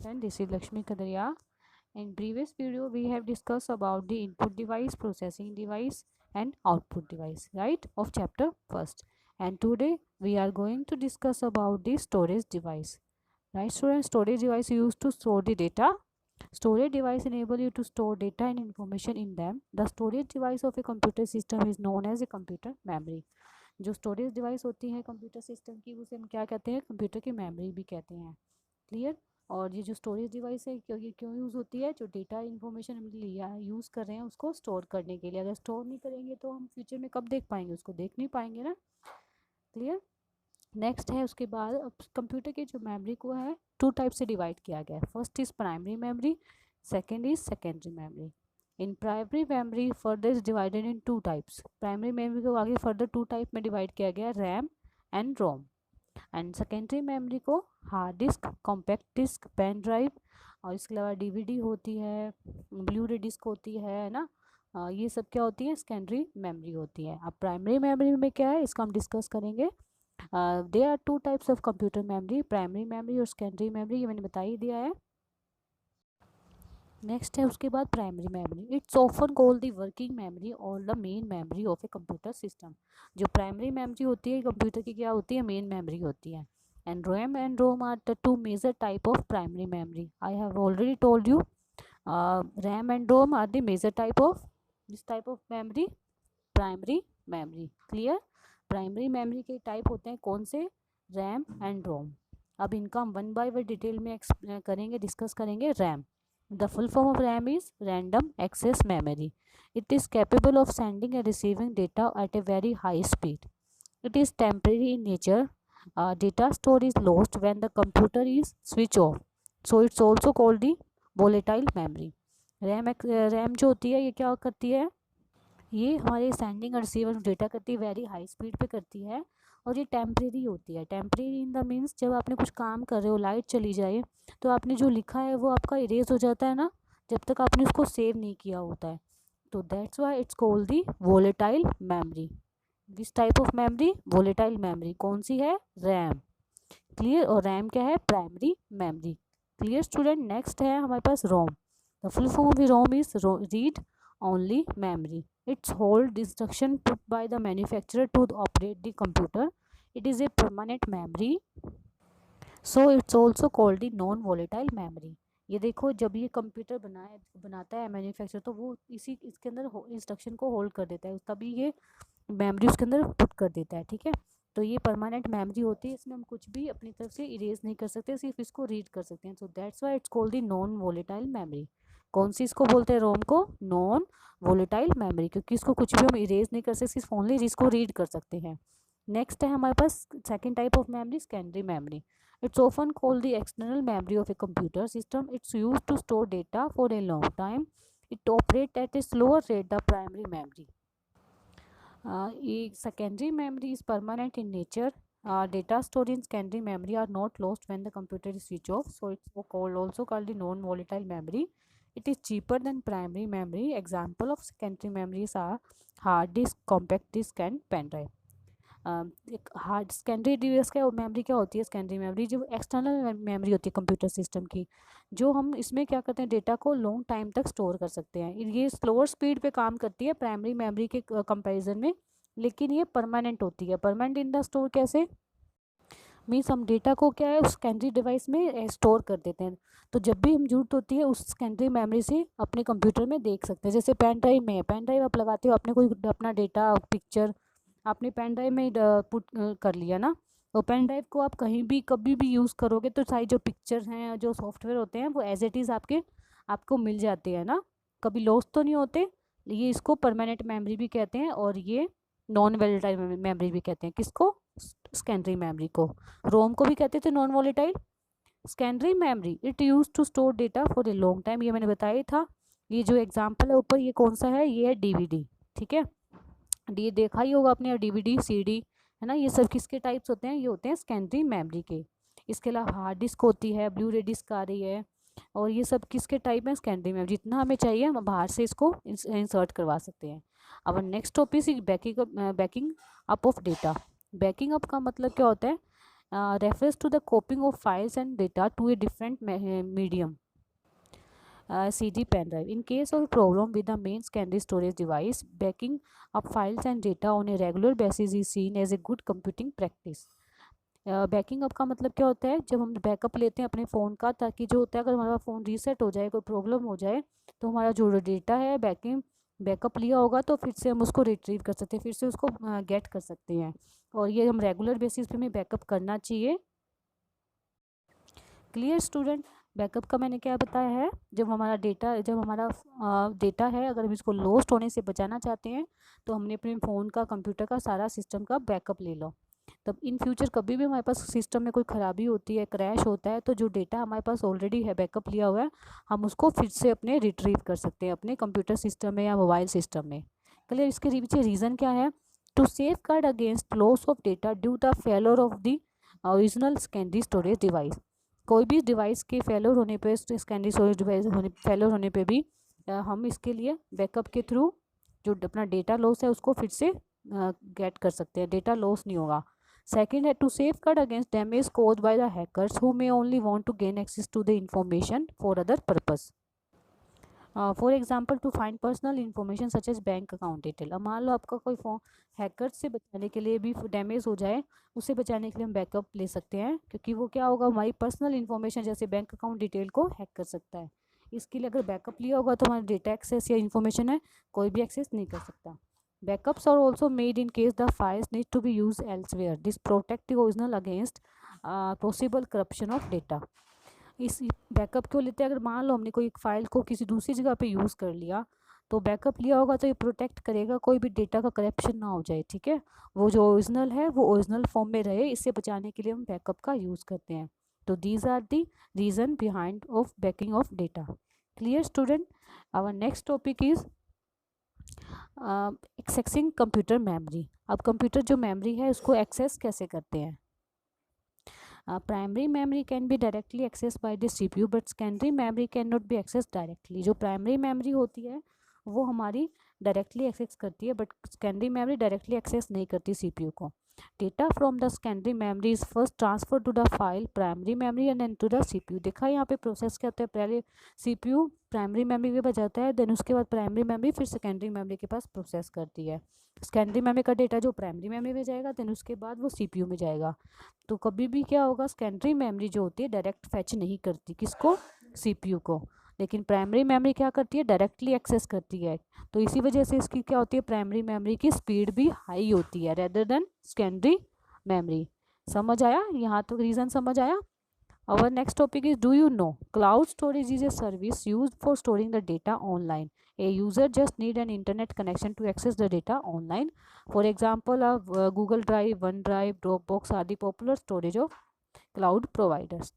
And this is Lakshmi Kadaria. In previous video, we have discussed about the input device, processing device, and output device, right, of chapter first. And today we are going to discuss about the storage device. Right, students, storage device used to store the data. Storage device enable you to store data and information in them. The storage device of a computer system is known as a computer memory. जो storage device होती है computer system की, उसे हम क्या कहते हैं? Computer की मेमोरी भी कहते हैं। क्लियर? और ये जो स्टोरेज डिवाइस है क्यों यूज़ होती है? जो डेटा इन्फॉर्मेशन हम लिया यूज़ कर रहे हैं उसको स्टोर करने के लिए। अगर स्टोर नहीं करेंगे तो हम फ्यूचर में कब देख पाएंगे? उसको देख नहीं पाएंगे ना। क्लियर? नेक्स्ट है उसके बाद अब कंप्यूटर के जो मेमोरी को है टू टाइप से डिवाइड किया गया है। First is primary memory, second is secondary memory. In primary memory further is divided in two types. Primary memory को आगे फर्दर टू टाइप में डिवाइड किया गया, RAM and ROM. And secondary memory को hard disk, compact disk, pen drive, और इसके अलावा DVD होती है, ब्लू रे डिस्क होती है ना। ये सब क्या होती है? सेकेंडरी मेमोरी होती है। अब प्राइमरी मेमोरी में क्या है इसको हम डिस्कस करेंगे। They are two types of computer memory, primary memory और सेकेंडरी मेमोरी, ये मैंने बता ही दिया है। नेक्स्ट है उसके बाद primary memory. It's often called the working memory और the main memory of a computer system. जो प्राइमरी मेमोरी होती है कंप्यूटर की क्या होती है? मेन मेमोरी होती है। And RAM and ROM are the two major type of primary memory. I have already told you RAM and ROM are the major type of this type of memory, primary memory. Clear? Primary memory के type होते हैं कौन से? RAM and ROM. अब इनका हम one by one detail में करेंगे, डिस्कस करेंगे। RAM, the full form of RAM is random access memory. It is capable of sending and receiving data at a very high speed. It is temporary in nature. Data store is lost when the computer is switched off. So it's also called the volatile memory. RAM जो होती है ये क्या करती है? ये हमारे sending और रिसीविंग डेटा करती है, वेरी हाई स्पीड पे करती है, और ये टेम्परेरी होती है। टेम्परेरी इन द मीन्स जब आपने कुछ काम कर रहे हो, लाइट चली जाए तो आपने जो लिखा है वो आपका इरेज हो जाता है ना, जब तक आपने उसको सेव नहीं किया होता है। तो that's why it's called the volatile memory. This type of memory volatile memory कौन सी है? रैम। क्लियर? और रैम क्या है? Primary memory. Clear student? Next है हमारे पास ROM. The full form of ROM is read only memory. It's hold instruction put by the manufacturer to operate the computer. It is a permanent memory, so it's also called the non volatile memory. ये देखो जब ये computer बनाता है manufacture तो वो इसके अंदर इंस्ट्रक्शन को होल्ड कर देता है, तभी ये मेमोरी उसके अंदर पुट कर देता है। ठीक है, तो ये परमानेंट मेमोरी होती है, इसमें हम कुछ भी अपनी तरफ से इरेज नहीं कर सकते, सिर्फ इसको रीड कर सकते हैं। So that's why it's called the non volatile memory. कौन सी इसको बोलते हैं? रोम को नॉन वोलेटाइल मेमोरी, क्योंकि इसको कुछ भी हम इरेज नहीं कर सकते, सिर्फ ओनली इसको रीड कर सकते हैं। नेक्स्ट है हमारे पास second type of memory, secondary memory. It's often called the external memory of a computer system. It's use to store data for a long time. It operate at a slower rate the primary memory. Secondary memory is permanent in nature. Data stored in secondary memory are not lost when the computer is switched off, so it's also called the non-volatile memory. It is cheaper than primary memory. Example of secondary memories are hard disk, compact disk and pen drive. एक hard secondary device का memory क्या होती है? Secondary memory जो external memory होती है computer system की, जो हम इसमें क्या करते हैं, डेटा को लॉन्ग टाइम तक स्टोर कर सकते हैं। ये स्लोअर स्पीड पे काम करती है प्राइमरी मेमोरी के कंपैरिजन में, लेकिन ये परमानेंट होती है। परमानेंट इन द स्टोर कैसे? मीन्स हम डेटा को क्या है उस सेकेंडरी डिवाइस में स्टोर कर देते हैं, तो जब भी हम जरूरत होती है उस सेकेंडरी मेमोरी से अपने कंप्यूटर में देख सकते हैं। जैसे पेन ड्राइव में, पेन ड्राइव आप लगाते हो, आपने कोई अपना डेटा पिक्चर आपने पेन ड्राइव में पुट कर लिया ना, तो पेन ड्राइव को आप कहीं भी कभी भी यूज़ करोगे तो सारी जो पिक्चर हैं, जो सॉफ्टवेयर होते हैं, वो एज इट इज़ आपको मिल जाते हैं ना, कभी लॉस्ट तो नहीं होते। ये इसको परमानेंट मेमोरी भी कहते हैं, और ये नॉन वोलेटाइल मेमोरी भी कहते हैं। किसको? सेकेंडरी मेमोरी को। रोम को भी कहते थे non volatile. Secondary memory it use to store data for a long time, ये मैंने बताया था। ये जो एग्जाम्पल है ऊपर, ये कौन सा है? ये है डीवीडी। ठीक है, ये देखा ही होगा आपने, डीवीडी, सीडी, है ना। ये सब किसके टाइप्स होते हैं? ये होते हैं सेकेंडरी मेमोरी के। इसके अलावा हार्ड डिस्क होती है, ब्लू रे डिस्क आ रही है, और ये सब किसके टाइप है? Secondary memory. जितना हमें चाहिए हम बाहर से इसको इंसर्ट करवा सकते हैं। अब next topic is banking up of data. Banking up का मतलब क्या होता है? refers to the copying of files and data to a different medium. CD pen drive. In case of a problem with the main secondary storage device, backing up files and data on a regular basis is seen as a good computing practice. Banking up का मतलब क्या होता है, जब हम backup लेते हैं अपने फ़ोन का, ताकि जो होता है अगर हमारा फ़ोन रीसेट हो जाए, कोई प्रॉब्लम हो जाए, तो हमारा जो डेटा है बैकअप लिया होगा तो फिर से हम उसको रिट्रीव कर सकते हैं, फिर से उसको गेट कर सकते हैं। और ये हम रेगुलर बेसिस पे हमें बैकअप करना चाहिए। Clear student? बैकअप का मैंने क्या बताया है, जब हमारा डेटा है, अगर हम इसको लॉस्ट होने से बचाना चाहते हैं तो हमने अपने फ़ोन का, कंप्यूटर का, सारा सिस्टम का बैकअप ले लो। तब इन फ्यूचर कभी भी हमारे पास सिस्टम में कोई ख़राबी होती है, क्रैश होता है, तो जो डेटा हमारे पास ऑलरेडी है, बैकअप लिया हुआ है, हम उसको फिर से अपने रिट्रीव कर सकते हैं अपने कंप्यूटर सिस्टम में या मोबाइल सिस्टम में। क्लियर? इसके पीछे रीज़न क्या है? To safeguard against loss of data due the failure of the original secondary storage device. कोई भी डिवाइस के फेलोर होने पे, सेकेंडरी स्टोरेज डिवाइस फेलोर होने पे भी हम इसके लिए बैकअप के थ्रू जो अपना डेटा लॉस है उसको फिर से गेट कर सकते हैं, डेटा लॉस नहीं होगा। सेकेंड है to safeguard against damage caused by the hackers who may only want to gain access to the information for other purpose. For example to find personal information such as bank account detail. अब मान लो आपका कोई phone hacker से बचाने के लिए भी damage हो जाए, उसे बचाने के लिए हम बैकअप ले सकते हैं, क्योंकि वो क्या होगा, हमारी पर्सनल इन्फॉर्मेशन जैसे बैंक अकाउंट डिटेल को हैक कर सकता है। इसके लिए अगर बैकअप लिया होगा तो हमारा डेटा एक्सेस या इन्फॉर्मेशन है कोई भी एक्सेस नहीं कर सकता। Backups are also made in case the files need to be used elsewhere. This protect the original against possible corruption of data. इस बैकअप क्यों लेते हैं? अगर मान लो हमने कोई फाइल को किसी दूसरी जगह पे यूज़ कर लिया, तो बैकअप लिया होगा तो ये प्रोटेक्ट करेगा कोई भी डेटा का करप्शन ना हो जाए, ठीक है, वो जो ओरिजिनल है वो ओरिजिनल फॉर्म में रहे, इससे बचाने के लिए हम बैकअप का यूज़ करते हैं। तो these are the reason behind of backing of data. Clear student? Our next topic is accessing computer memory. अब कंप्यूटर जो मेमोरी है उसको एक्सेस कैसे करते हैं? Primary memory can be directly access by the CPU but secondary memory can not be access directly. जो primary memory होती है वो हमारी डायरेक्टली एक्सेस करती है, but secondary memory directly access नहीं करती सीपीयू को। Data from the secondary memory is first transfer to the file primary memory and then to the CPU. देखा यहाँ पे प्रोसेस क्या होता है, पहले सीपीयू प्राइमरी मेमोरी के पास जाता है, देन उसके बाद प्राइमरी मेमोरी फिर सेकेंडरी मेमोरी के पास प्रोसेस करती है। सेकेंडरी मेमोरी का डेटा जो प्राइमरी मेमोरी में जाएगा, देन उसके बाद वो सीपीयू में जाएगा। तो कभी भी क्या होगा, सेकेंडरी मेमोरी जो होती है डायरेक्ट फैच नहीं करती, किसको? सीपीयू को। लेकिन प्राइमरी मेमोरी क्या करती है, डायरेक्टली एक्सेस करती है। तो इसी वजह से इसकी क्या होती है, प्राइमरी मेमोरी की स्पीड भी हाई होती है रेदर देन सेकेंडरी मेमोरी। समझ आया? यहाँ तो रीज़न समझ आया। Our next topic is, do you know cloud storage is a service used for storing the data online. A user just need an internet connection to access the data online. For example, Google Drive, OneDrive, Dropbox are the popular storage of cloud providers.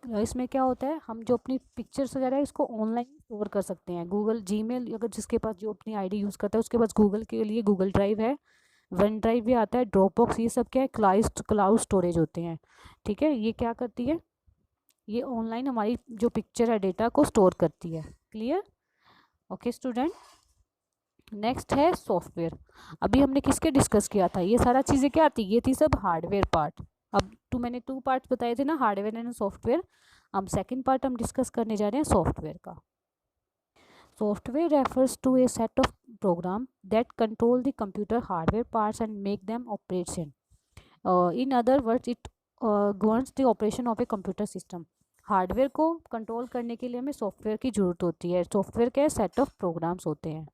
इसमें क्या होता है, हम जो अपनी pictures वगैरह है इसको ऑनलाइन स्टोर कर सकते हैं। गूगल जीमेल, अगर जिसके पास जो अपनी आईडी यूज़ करता है उसके पास गूगल के लिए गूगल ड्राइव है, वन ड्राइव भी आता है, ड्रॉपबॉक्स, ये सब क्या है, क्लाउड स्टोरेज होते हैं, ठीक है। ये क्या करती है, ये ऑनलाइन हमारी जो पिक्चर है डेटा को स्टोर करती है। क्लियर? Okay student. नेक्स्ट है सॉफ्टवेयर। अभी हमने किसके डिस्कस किया था, ये सारा चीज़ें क्या आती, ये थी सब हार्डवेयर पार्ट। अब मैंने 2 पार्ट्स बताए थे ना, हार्डवेयर एंड सॉफ्टवेयर। अब सेकंड पार्ट हम डिस्कस करने जा रहे हैं सॉफ्टवेयर का। Software refers to a set of program that control the computer hardware parts and make them operation. In other words it governs the operation of a computer system. Hardware को control करने के लिए हमें software की ज़रूरत होती है। Software के सेट ऑफ प्रोग्राम्स होते हैं।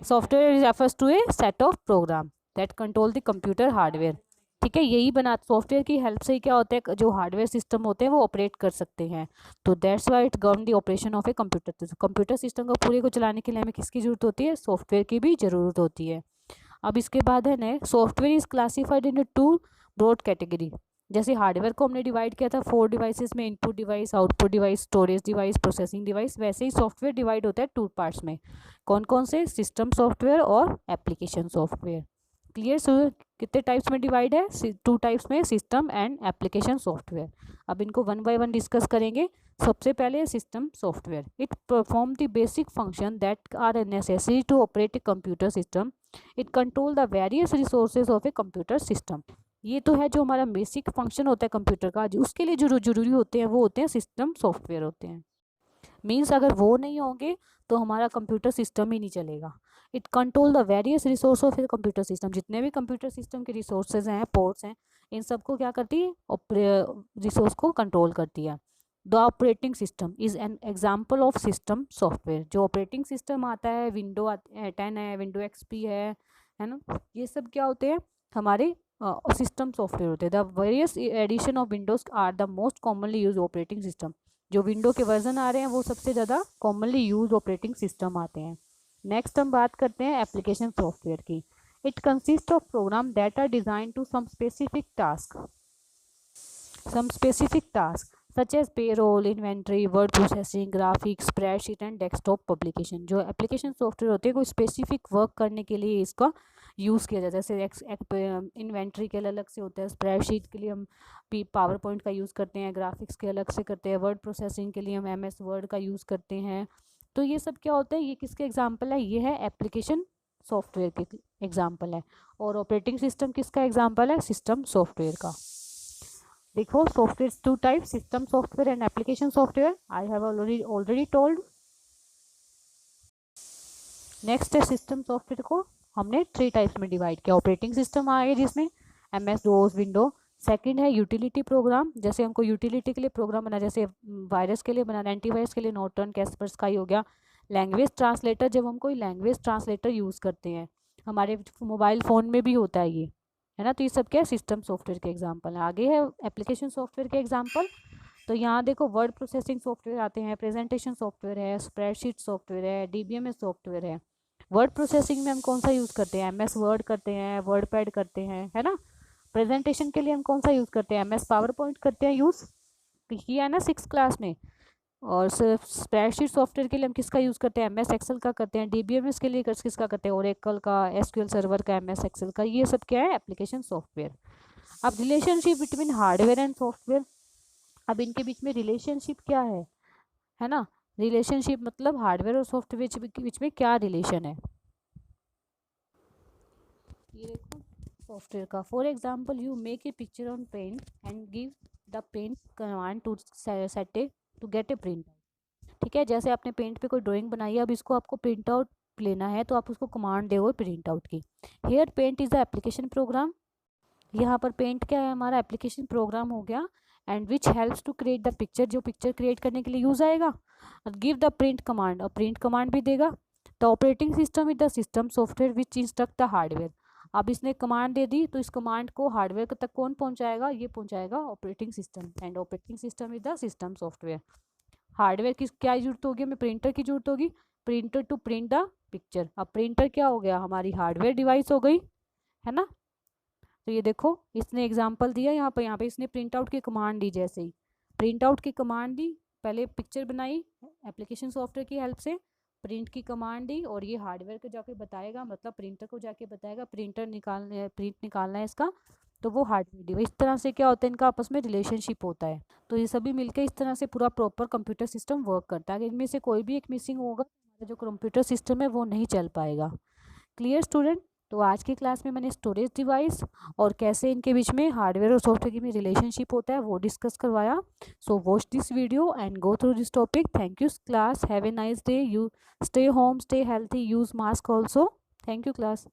Software refers to a set of program that control the computer hardware, ठीक है। यही बना, सॉफ्टवेयर की हेल्प से ही क्या होता है, जो हार्डवेयर सिस्टम होते हैं वो ऑपरेट कर सकते हैं। तो that's why it govern the operation of a computer. Computer system को पूरे को चलाने के लिए हमें किसकी ज़रूरत होती है, सॉफ्टवेयर की भी ज़रूरत होती है। अब इसके बाद है next, software is classified in 2 broad category. जैसे हार्डवेयर को हमने डिवाइड किया था 4 डिवाइसेस में, input device, output device, storage device, processing device, वैसे ही सॉफ्टवेयर डिवाइड होता है 2 पार्ट्स में। कौन कौन से? सिस्टम सॉफ्टवेयर और एप्लीकेशन सॉफ्टवेयर। क्लियर? सो कितने टाइप्स में डिवाइड है, 2 टाइप्स में, सिस्टम एंड एप्लीकेशन सॉफ्टवेयर। अब इनको 1 बाय 1 डिस्कस करेंगे। सबसे पहले system software. It perform the basic function that are necessary to operate a computer system. It control the various resources of a computer system. ये तो है जो हमारा बेसिक फंक्शन होता है कंप्यूटर का, जो उसके लिए जो जरूरी होते हैं वो होते हैं सिस्टम सॉफ्टवेयर होते हैं। मीन्स अगर वो नहीं होंगे तो हमारा कंप्यूटर सिस्टम ही नहीं चलेगा। It control the various resource of computer system, जितने भी कंप्यूटर सिस्टम के रिसोर्सेज हैं, पोर्ट्स हैं, इन सबको क्या करती है, रिसोर्स को कंट्रोल करती है। The operating system is an example of system software. जो ऑपरेटिंग सिस्टम आता है, विंडो 10 है, विंडो XP है ना, ये सब क्या होते हैं, हमारे सिस्टम सॉफ्टवेयर होते हैं। The various edition of Windows are the most commonly use operating system. जो विंडो के वर्जन आ रहे हैं वो सबसे ज़्यादा कॉमनली यूज ऑपरेटिंग सिस्टम आते हैं। नेक्स्ट हम बात करते हैं एप्लीकेशन सॉफ्टवेयर की। It consist of program that are design to some specific task such as payroll, inventory, word processing, graphics, spreadsheet and desktop publication। जो एप्लीकेशन सॉफ्टवेयर होते हैं कोई स्पेसिफिक वर्क करने के लिए इसका यूज़ किया जाता है। जैसे इन्वेंट्री के लिए अलग से होता है, स्प्रेडशीट के लिए हम पावर पॉइंट का यूज़ करते हैं, ग्राफिक्स के अलग से करते हैं, वर्ड प्रोसेसिंग के लिए हम MS वर्ड का यूज़ करते हैं। तो ये सब क्या होता है, ये किसके एग्जाम्पल है, ये है एप्लीकेशन सॉफ्टवेयर के एग्जाम्पल है। और ऑपरेटिंग सिस्टम किसका एग्जाम्पल है, सिस्टम सॉफ्टवेयर का। देखो software two type, system software and application software, I have already told. Next है सिस्टम सॉफ्टवेयर को हमने 3 टाइप्स में डिवाइड किया। ऑपरेटिंग सिस्टम आ गया जिसमें MS DOS विंडो। सेकंड है यूटिलिटी प्रोग्राम, जैसे हमको यूटिलिटी के लिए प्रोग्राम बना, जैसे वायरस के लिए बनाना, एंटीवायरस के लिए नॉर्टन, कैस्परस्काई हो गया। लैंग्वेज ट्रांसलेटर, जब हम कोई लैंग्वेज ट्रांसलेटर यूज़ करते हैं, हमारे मोबाइल फ़ोन में भी होता है ये, है ना। तो ये सब क्या है, सिस्टम सॉफ्टवेयर के एग्जाम्पल है। आगे है एप्लीकेशन सॉफ्टवेयर के एग्जाम्पल। तो यहाँ देखो वर्ड प्रोसेसिंग सॉफ्टवेयर आते हैं, प्रेजेंटेशन सॉफ्टवेयर है, स्प्रेडशीट सॉफ्टवेयर है, DBMS सॉफ्टवेयर है। वर्ड प्रोसेसिंग में हम कौन सा यूज़ करते हैं, MS वर्ड करते हैं, वर्ड पैड करते हैं, है ना। प्रेजेंटेशन के लिए हम कौन सा यूज़ करते हैं, MS पावर पॉइंट करते हैं, यूज़ किया है ना 6th क्लास में। और स्प्रेडशीट सॉफ्टवेयर के लिए हम किसका यूज़ करते हैं, MS एक्सेल का करते हैं। DBMS के लिए किसका करते हैं, ओरेकल का, SQL सर्वर का, MS एक्सेल का। ये सब क्या है, एप्लीकेशन सॉफ्टवेयर। अब relationship between hardware and software, अब इनके बीच में रिलेशनशिप क्या है ना। रिलेशनशिप मतलब हार्डवेयर और सॉफ्टवेयर के बीच में क्या रिलेशन है, ये देखो सॉफ्टवेयर का। For example you make a picture on paint and give the paint command to set a to get a print. ठीक है, जैसे आपने पेंट पे कोई ड्राइंग बनाई है, अब इसको आपको प्रिंट आउट लेना है, तो आप उसको कमांड दे प्रिंट आउट की। Here paint is the application program, यहाँ पर पेंट क्या है, हमारा एप्लीकेशन प्रोग्राम हो गया। And which helps to create the picture, जो पिक्चर क्रिएट करने के लिए यूज़ आएगा। गिव द प्रिंट कमांड, और प्रिंट कमांड भी देगा। The operating system is the system software which instruct the hardware. अब इसने कमांड दे दी, तो इस कमांड को हार्डवेयर तक कौन पहुंचाएगा, ये पहुंचाएगा operating system. And operating system is the system software. Hardware की क्या जरूरत होगी, हमें प्रिंटर की जरूरत होगी, printer to print the picture. अब प्रिंटर क्या हो गया, हमारी हार्डवेयर डिवाइस हो गई, है ना। तो ये देखो इसने एग्जांपल दिया यहाँ पे इसने प्रिंट आउट की कमांड दी। जैसे ही प्रिंट आउट की कमांड दी, पहले पिक्चर बनाई एप्लीकेशन सॉफ्टवेयर की हेल्प से, प्रिंट की कमांड दी, और ये हार्डवेयर को जाके बताएगा, मतलब प्रिंटर को जाके बताएगा प्रिंट निकालना है इसका, तो वो हार्डवेयर डिवाइस। इस तरह से क्या होता है, इनका आपस में रिलेशनशिप होता है। तो ये सभी मिलकर इस तरह से पूरा प्रॉपर कंप्यूटर सिस्टम वर्क करता है। अगर इनमें से कोई भी एक मिसिंग होगा, तो जो कंप्यूटर सिस्टम है वो नहीं चल पाएगा। Clear student. तो आज की क्लास में मैंने स्टोरेज डिवाइस और कैसे इनके बीच में हार्डवेयर और सॉफ्टवेयर के में रिलेशनशिप होता है वो डिस्कस करवाया। So watch this video and go through this topic. Thank you class, have a nice day, you stay home, stay healthy, use mask also. Thank you class.